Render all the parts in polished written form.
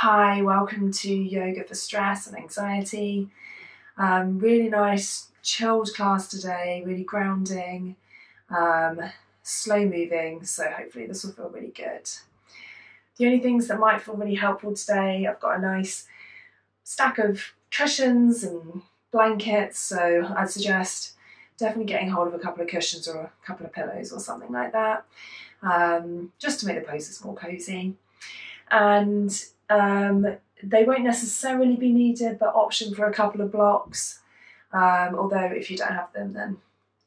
Hi, welcome to Yoga for Stress and Anxiety. Really nice, chilled class today, really grounding, slow moving, so hopefully this will feel really good. The only things that might feel really helpful today, I've got a nice stack of cushions and blankets, so I'd suggest definitely getting hold of a couple of cushions or a couple of pillows or something like that, just to make the poses more cozy. And they won't necessarily be needed, but option for a couple of blocks. Although if you don't have them, then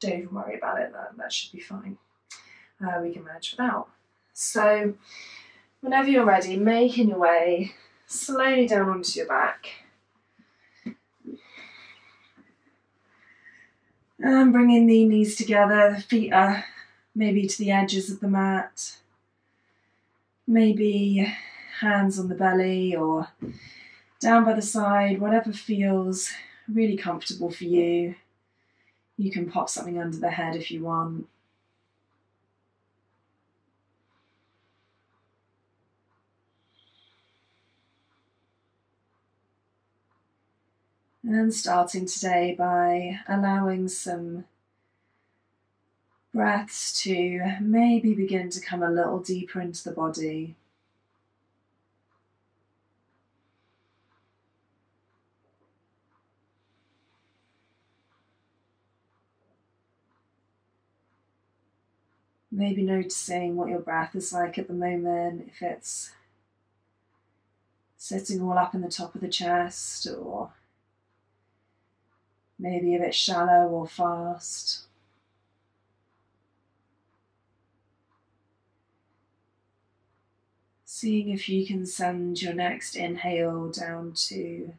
don't even worry about it, that should be fine. We can manage without. So whenever you're ready, making your way slowly down onto your back. And bringing the knees together, the feet are maybe to the edges of the mat. Maybe hands on the belly or down by the side, whatever feels really comfortable for you. You can pop something under the head if you want. And starting today by allowing some breaths to maybe begin to come a little deeper into the body. Maybe noticing what your breath is like at the moment, if it's sitting all up in the top of the chest or maybe a bit shallow or fast. Seeing if you can send your next inhale down to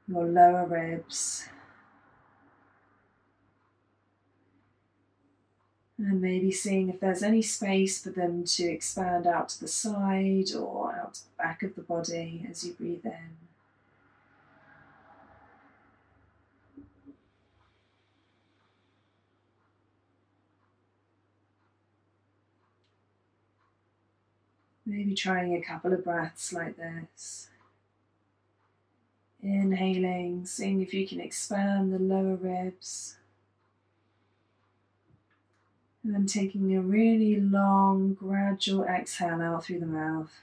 your lower ribs. And maybe seeing if there's any space for them to expand out to the side or out to the back of the body as you breathe in. Maybe trying a couple of breaths like this. Inhaling, seeing if you can expand the lower ribs. And then taking a really long, gradual exhale out through the mouth.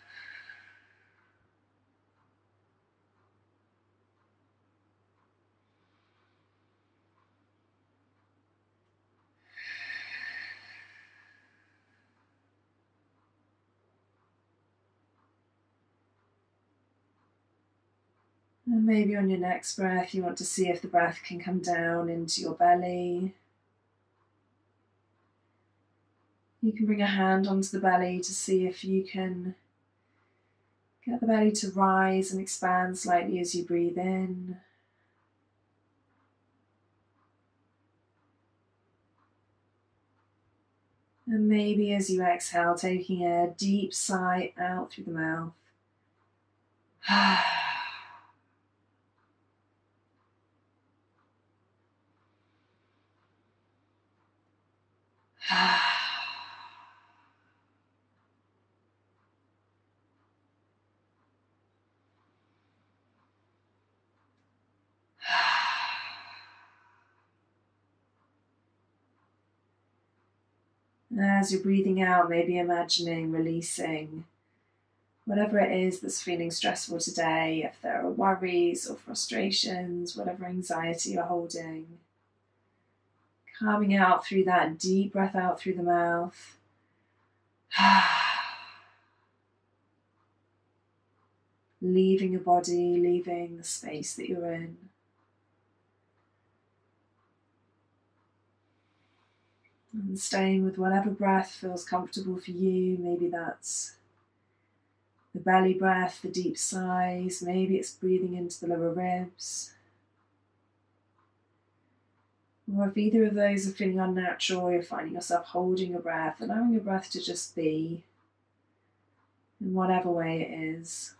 And maybe on your next breath, you want to see if the breath can come down into your belly. You can bring a hand onto the belly to see if you can get the belly to rise and expand slightly as you breathe in. And maybe as you exhale, taking a deep sigh out through the mouth. As you're breathing out, maybe imagining releasing whatever it is that's feeling stressful today, if there are worries or frustrations, whatever anxiety you're holding. Calming out through that deep breath out through the mouth. Leaving your body, leaving the space that you're in. And staying with whatever breath feels comfortable for you. Maybe that's the belly breath, the deep sighs. Maybe it's breathing into the lower ribs. Or if either of those are feeling unnatural, you're finding yourself holding your breath, allowing your breath to just be in whatever way it is.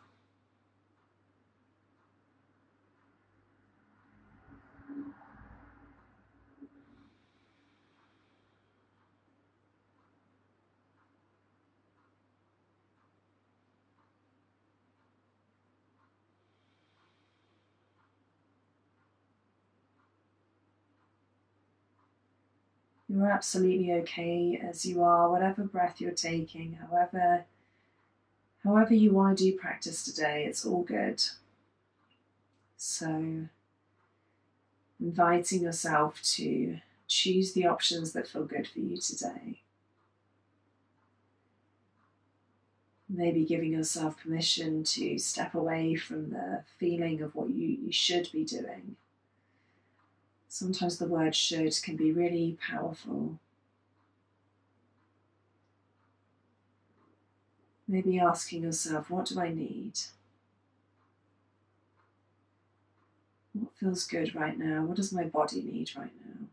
You're absolutely okay as you are, whatever breath you're taking, however you want to do practice today, it's all good. So, inviting yourself to choose the options that feel good for you today. Maybe giving yourself permission to step away from the feeling of what you should be doing. Sometimes the word should can be really powerful. Maybe asking yourself, what do I need? What feels good right now? What does my body need right now?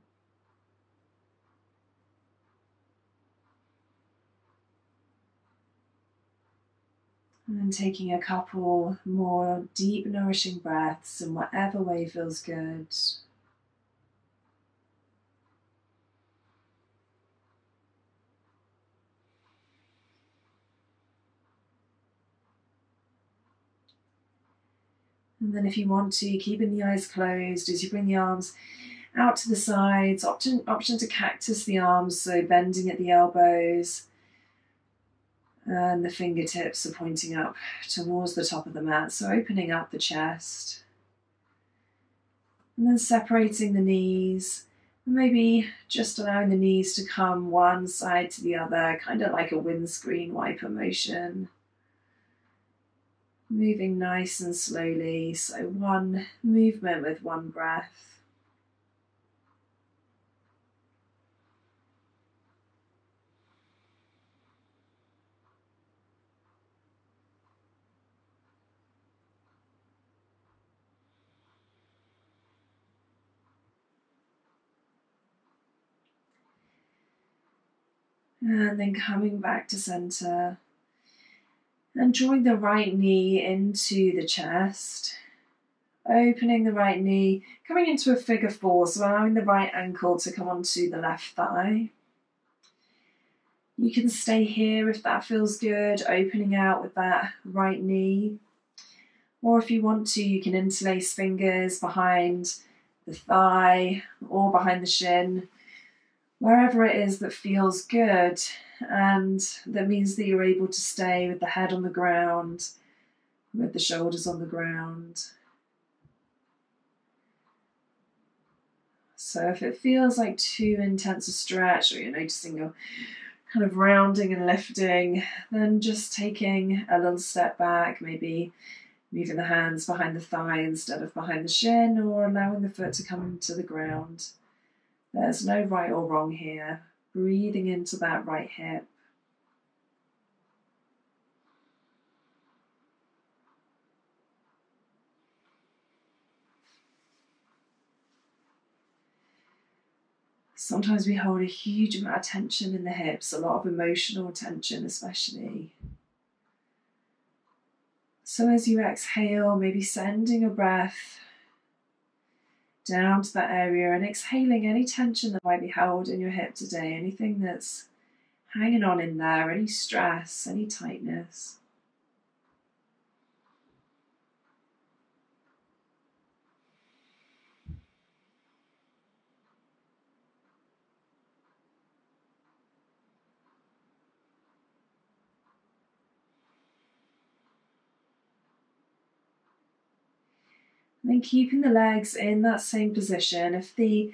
And taking a couple more deep, nourishing breaths in whatever way feels good. And then if you want to, keeping the eyes closed as you bring the arms out to the sides, option to cactus the arms, so bending at the elbows. And the fingertips are pointing up towards the top of the mat, so opening up the chest. And then separating the knees, and maybe just allowing the knees to come one side to the other, kind of like a windscreen wiper motion. Moving nice and slowly, so one movement with one breath. And then coming back to center. And drawing the right knee into the chest. Opening the right knee, coming into a figure four, so allowing the right ankle to come onto the left thigh. You can stay here if that feels good, opening out with that right knee. Or if you want to, you can interlace fingers behind the thigh or behind the shin, wherever it is that feels good. And that means that you're able to stay with the head on the ground, with the shoulders on the ground. So if it feels like too intense a stretch, or you're noticing you're kind of rounding and lifting, then just taking a little step back, maybe moving the hands behind the thigh instead of behind the shin, or allowing the foot to come to the ground. There's no right or wrong here. Breathing into that right hip. Sometimes we hold a huge amount of tension in the hips, a lot of emotional tension especially. So as you exhale, maybe sending a breath down to that area and exhaling any tension that might be held in your hip today, anything that's hanging on in there, any stress, any tightness. And then keeping the legs in that same position. If the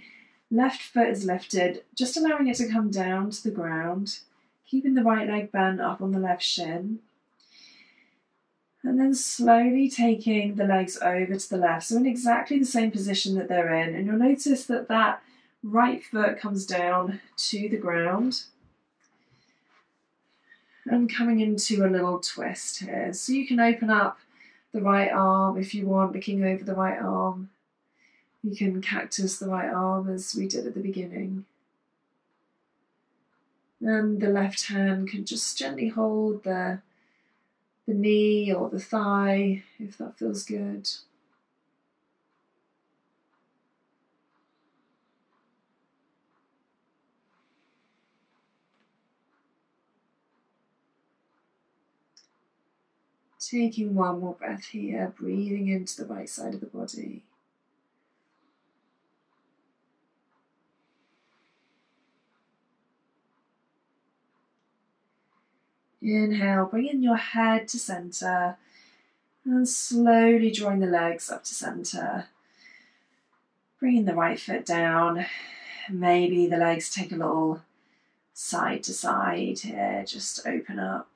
left foot is lifted, just allowing it to come down to the ground, keeping the right leg bent up on the left shin. And then slowly taking the legs over to the left, so in exactly the same position that they're in. And you'll notice that that right foot comes down to the ground. And coming into a little twist here. So you can open up the right arm if you want, looking over the right arm. You can cactus the right arm as we did at the beginning. And the left hand can just gently hold the knee or the thigh if that feels good. Taking one more breath here, breathing into the right side of the body. Inhale, bringing your head to center and slowly drawing the legs up to center. Bringing the right foot down. Maybe the legs take a little side to side here, just open up.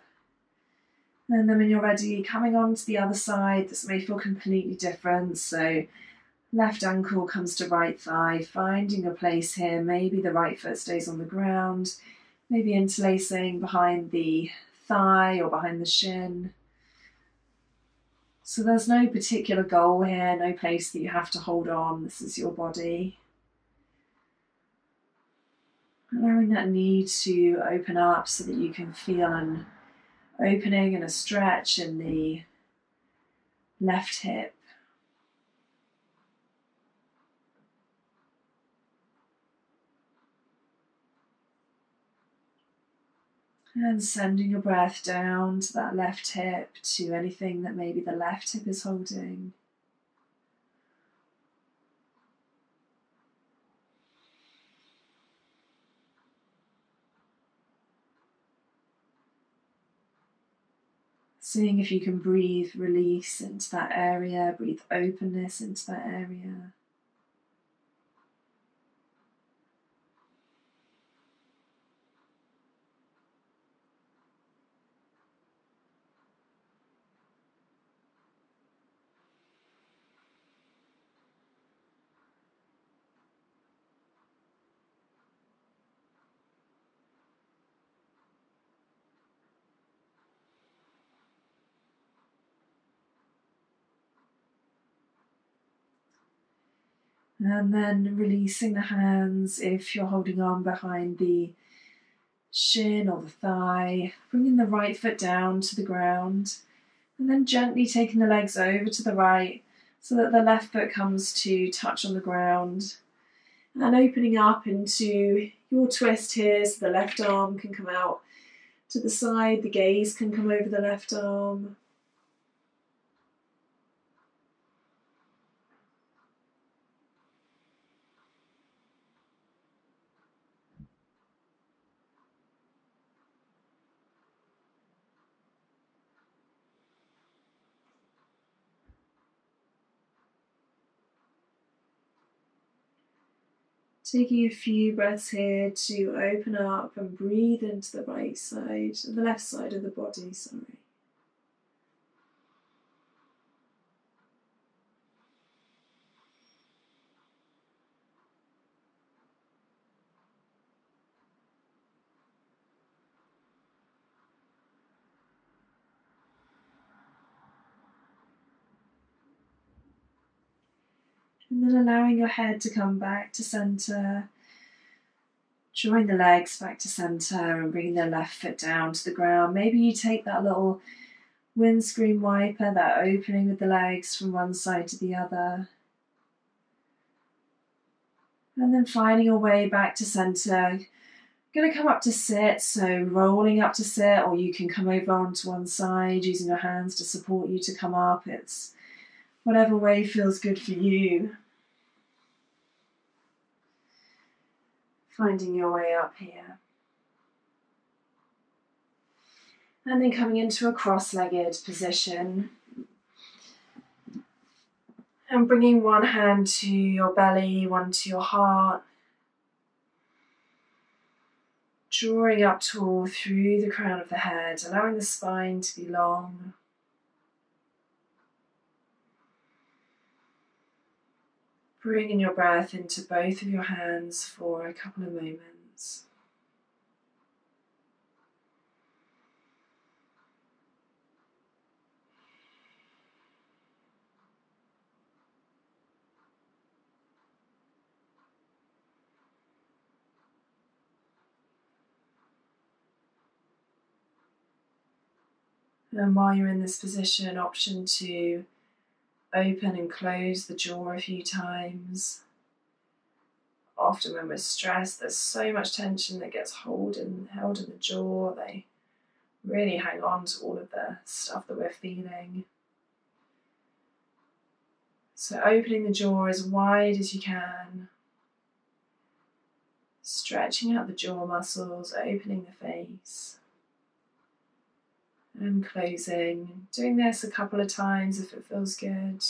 And then when you're ready, coming on to the other side, this may feel completely different. So left ankle comes to right thigh, finding a place here. Maybe the right foot stays on the ground, maybe interlacing behind the thigh or behind the shin. So there's no particular goal here, no place that you have to hold on. This is your body. Allowing that knee to open up so that you can feel an opening and a stretch in the left hip. And sending your breath down to that left hip, to anything that maybe the left hip is holding. Seeing if you can breathe release into that area, breathe openness into that area. And then releasing the hands if you're holding on behind the shin or the thigh. Bringing the right foot down to the ground. And then gently taking the legs over to the right so that the left foot comes to touch on the ground. And opening up into your twist here so the left arm can come out to the side, the gaze can come over the left arm. Taking a few breaths here to open up and breathe into the right side, the left side of the body, sorry. And then allowing your head to come back to center, drawing the legs back to center and bringing the left foot down to the ground. Maybe you take that little windscreen wiper, that opening with the legs from one side to the other. And then finding your way back to center. Going to come up to sit, so rolling up to sit, or you can come over onto one side using your hands to support you to come up. It's whatever way feels good for you. Finding your way up here. And then coming into a cross-legged position. And bringing one hand to your belly, one to your heart. Drawing up tall through the crown of the head, allowing the spine to be long. Bringing your breath into both of your hands for a couple of moments. And while you're in this position, option to open and close the jaw a few times. Often when we're stressed, there's so much tension that gets held in the jaw. They really hang on to all of the stuff that we're feeling. So opening the jaw as wide as you can. Stretching out the jaw muscles, opening the face. and closing. Doing this a couple of times if it feels good.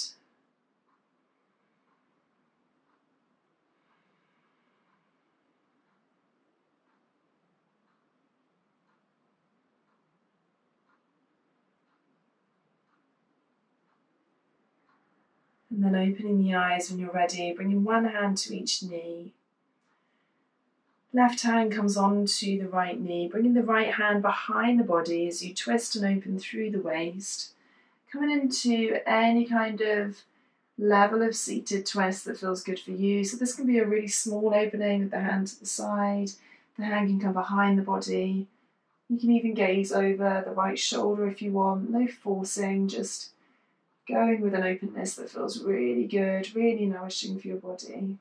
And then opening the eyes when you're ready, bringing one hand to each knee. Left hand comes onto the right knee, bringing the right hand behind the body as you twist and open through the waist. Coming into any kind of level of seated twist that feels good for you. So this can be a really small opening with the hand to the side. The hand can come behind the body. You can even gaze over the right shoulder if you want. No forcing, just going with an openness that feels really good, really nourishing for your body.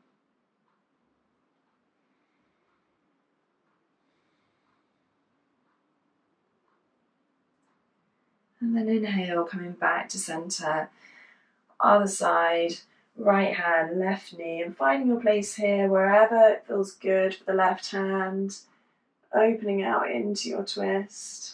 And then inhale, coming back to center. Other side, right hand, left knee, and finding your place here wherever it feels good for the left hand, opening out into your twist.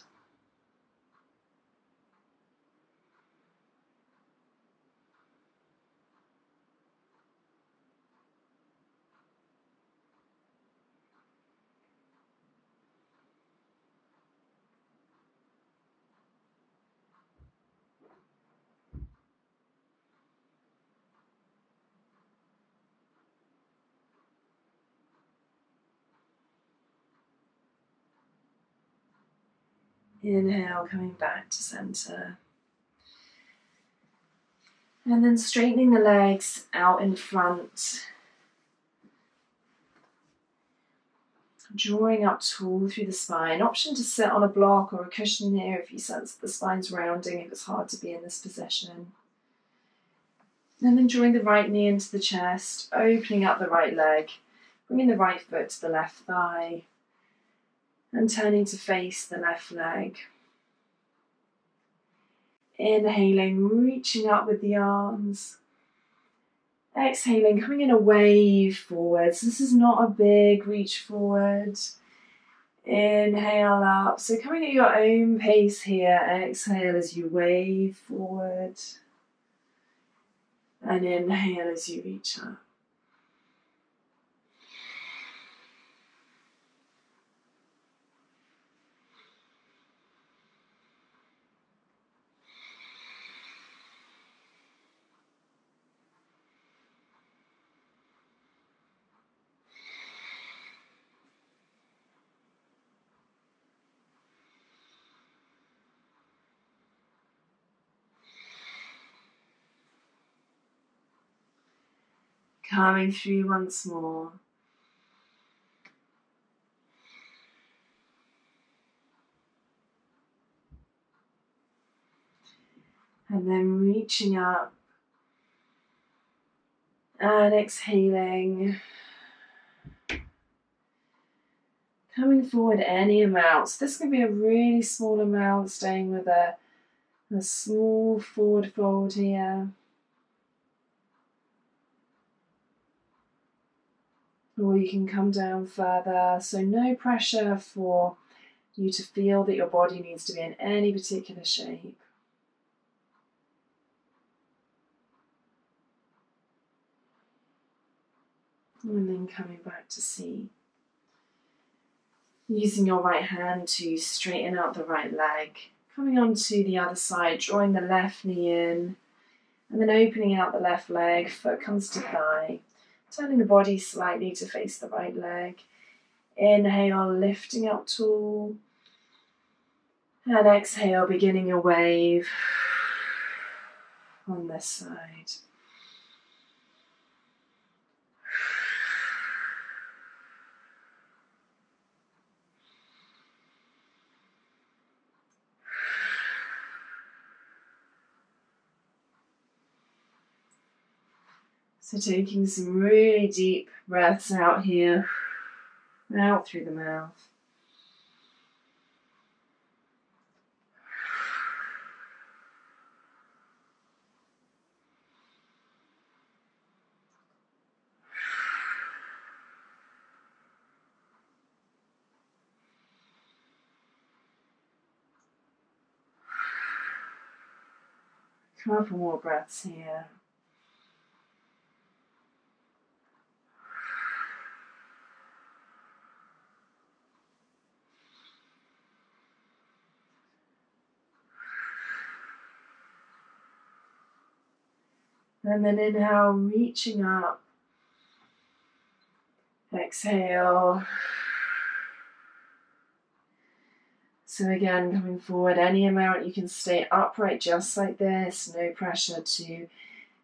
Inhale, coming back to center. And then straightening the legs out in front. Drawing up tall through the spine. Option to sit on a block or a cushion here if you sense that the spine's rounding, if it's hard to be in this position. And then drawing the right knee into the chest, opening up the right leg, bringing the right foot to the left thigh, and turning to face the left leg. Inhaling, reaching up with the arms. Exhaling, coming in a wave forwards. This is not a big reach forward. Inhale up. So coming at your own pace here. Exhale as you wave forward. And inhale as you reach up. Coming through once more. And then reaching up. And exhaling. Coming forward any amount. So this can be a really small amount, staying with a small forward fold here. Or you can come down further. So no pressure for you to feel that your body needs to be in any particular shape. And then coming back to seat. Using your right hand to straighten out the right leg. Coming onto the other side, drawing the left knee in. And then opening out the left leg, foot comes to thigh. Turning the body slightly to face the right leg. Inhale, lifting up tall. And exhale, beginning a wave on this side. So taking some really deep breaths out here, out through the mouth. Couple more breaths here. And then inhale, reaching up. Exhale. So again, coming forward any amount, you can stay upright just like this. No pressure to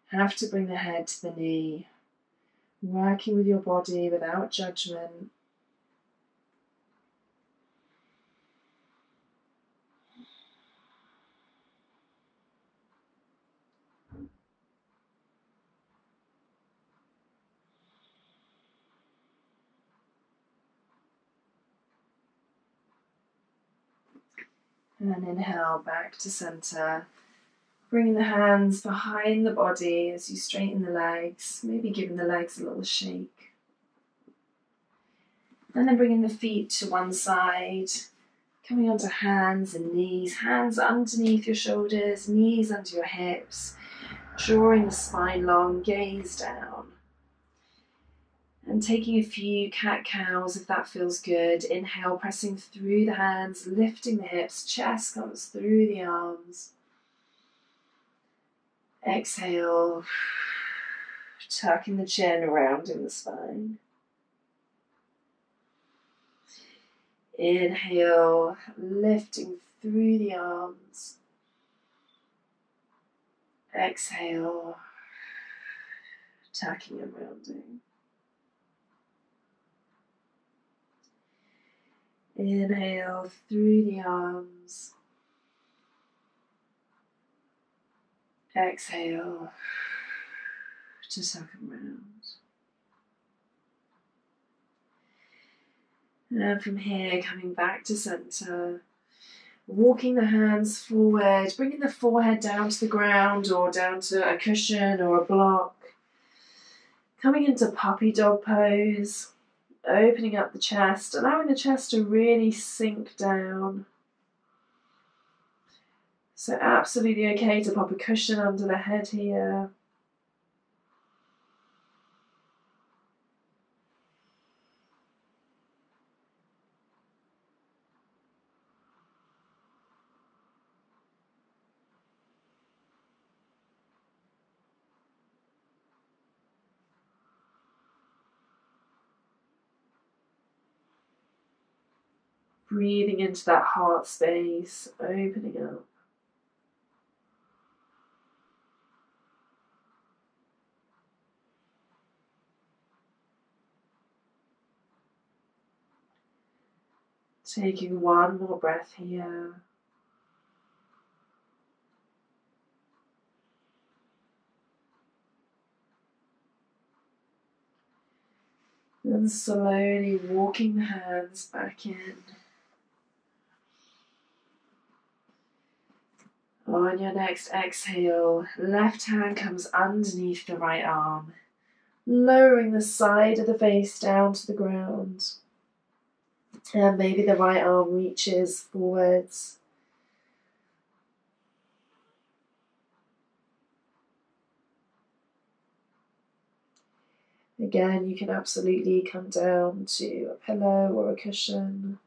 have to bring the head to the knee. Working with your body without judgment. And then inhale back to center. Bringing the hands behind the body as you straighten the legs, maybe giving the legs a little shake. And then bringing the feet to one side, coming onto hands and knees, hands underneath your shoulders, knees under your hips, drawing the spine long, gaze down. And taking a few cat-cows if that feels good. Inhale, pressing through the hands, lifting the hips, chest comes through the arms. Exhale, tucking the chin around in the spine. Inhale, lifting through the arms. Exhale, tucking and rounding. Inhale through the arms. Exhale to tuck and round. And from here, coming back to center, walking the hands forward, bringing the forehead down to the ground or down to a cushion or a block. Coming into puppy dog pose, opening up the chest, allowing the chest to really sink down. So absolutely okay to pop a cushion under the head here. Breathing into that heart space, opening up. Taking one more breath here. And slowly walking the hands back in. On your next exhale, left hand comes underneath the right arm, lowering the side of the face down to the ground. And maybe the right arm reaches forwards. Again, you can absolutely come down to a pillow or a cushion.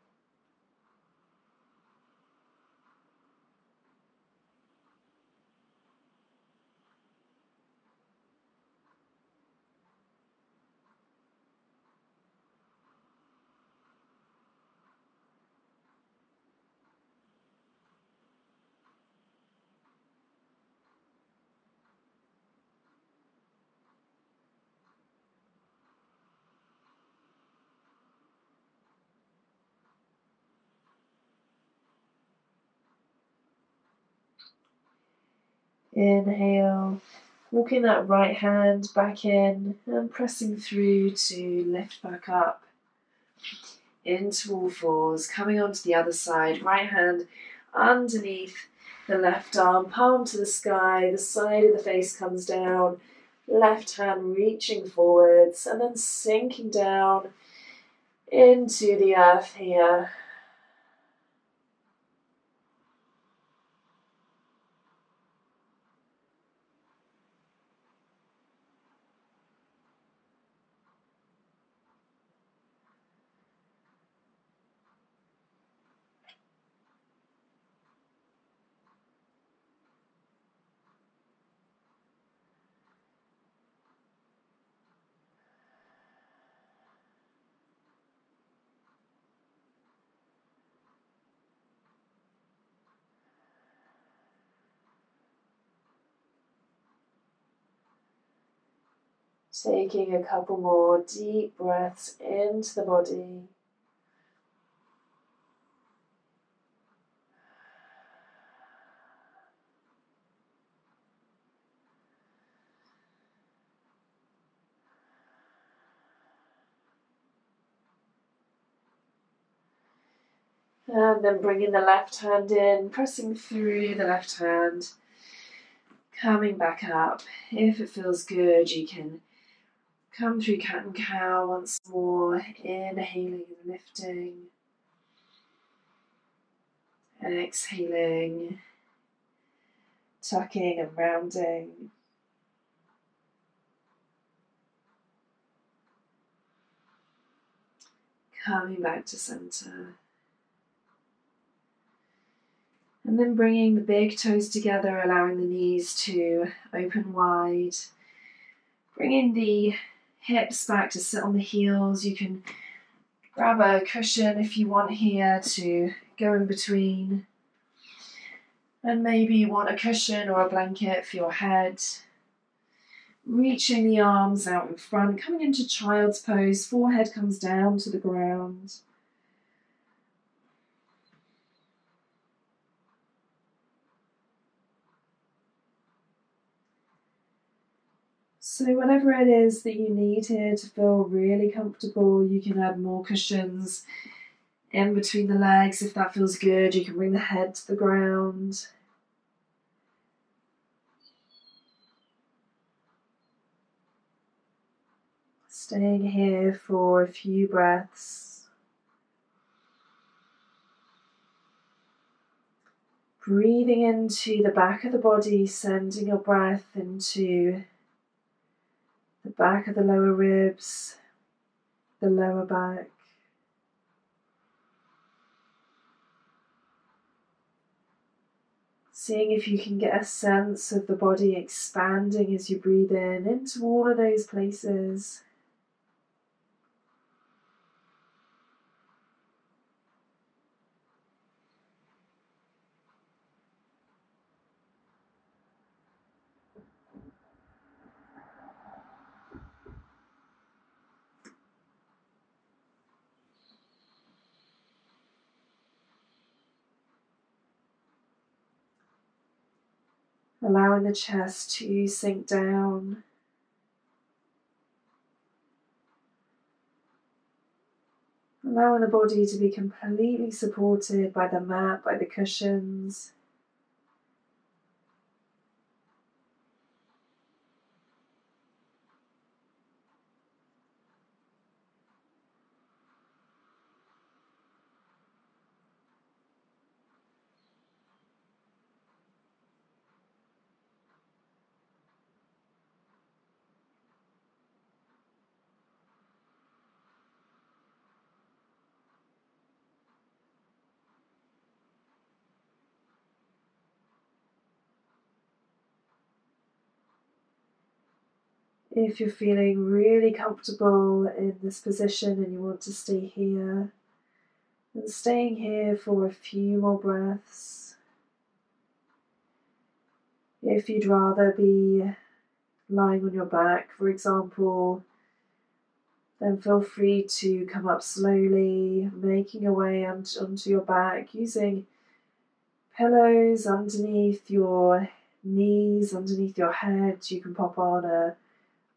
Inhale, walking that right hand back in and pressing through to lift back up into all fours, coming onto the other side, right hand underneath the left arm, palm to the sky, the side of the face comes down, left hand reaching forwards and then sinking down into the earth here. Taking a couple more deep breaths into the body. And then bringing the left hand in, pressing through the left hand, coming back up. If it feels good, you can come through cat and cow once more, inhaling and lifting, exhaling, tucking and rounding. Coming back to center. And then bringing the big toes together, allowing the knees to open wide. Bringing the hips back to sit on the heels. You can grab a cushion if you want here to go in between. And maybe you want a cushion or a blanket for your head. Reaching the arms out in front, coming into child's pose, forehead comes down to the ground. So whatever it is that you need here to feel really comfortable, you can add more cushions in between the legs if that feels good. You can bring the head to the ground. Staying here for a few breaths. Breathing into the back of the body, sending your breath into the back of the lower ribs, the lower back. Seeing if you can get a sense of the body expanding as you breathe in into all of those places. Allowing the chest to sink down. Allowing the body to be completely supported by the mat, by the cushions. If you're feeling really comfortable in this position and you want to stay here, then staying here for a few more breaths. If you'd rather be lying on your back, for example, then feel free to come up slowly, making your way onto your back, using pillows underneath your knees, underneath your head. You can pop on a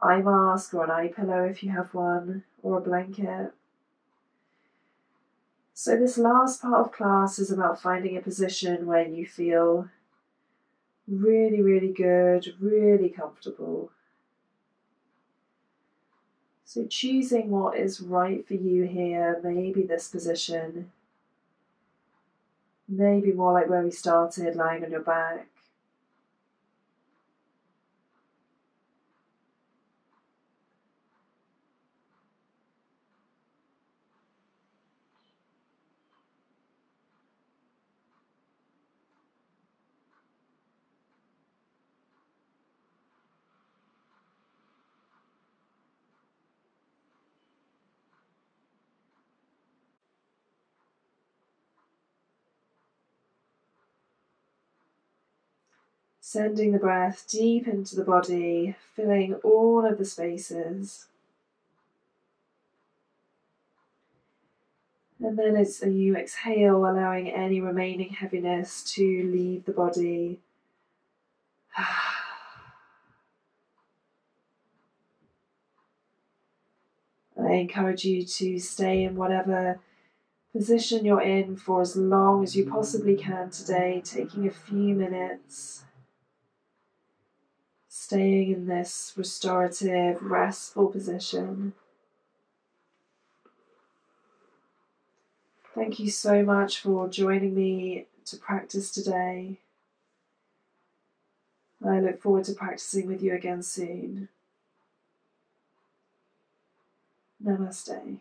eye mask or an eye pillow if you have one, or a blanket. So this last part of class is about finding a position where you feel really, really good, really comfortable. So choosing what is right for you here, maybe this position, maybe more like where we started, lying on your back. Sending the breath deep into the body, filling all of the spaces. And then as you exhale, allowing any remaining heaviness to leave the body. I encourage you to stay in whatever position you're in for as long as you possibly can today, taking a few minutes. Staying in this restorative, restful position. Thank you so much for joining me to practice today. I look forward to practicing with you again soon. Namaste.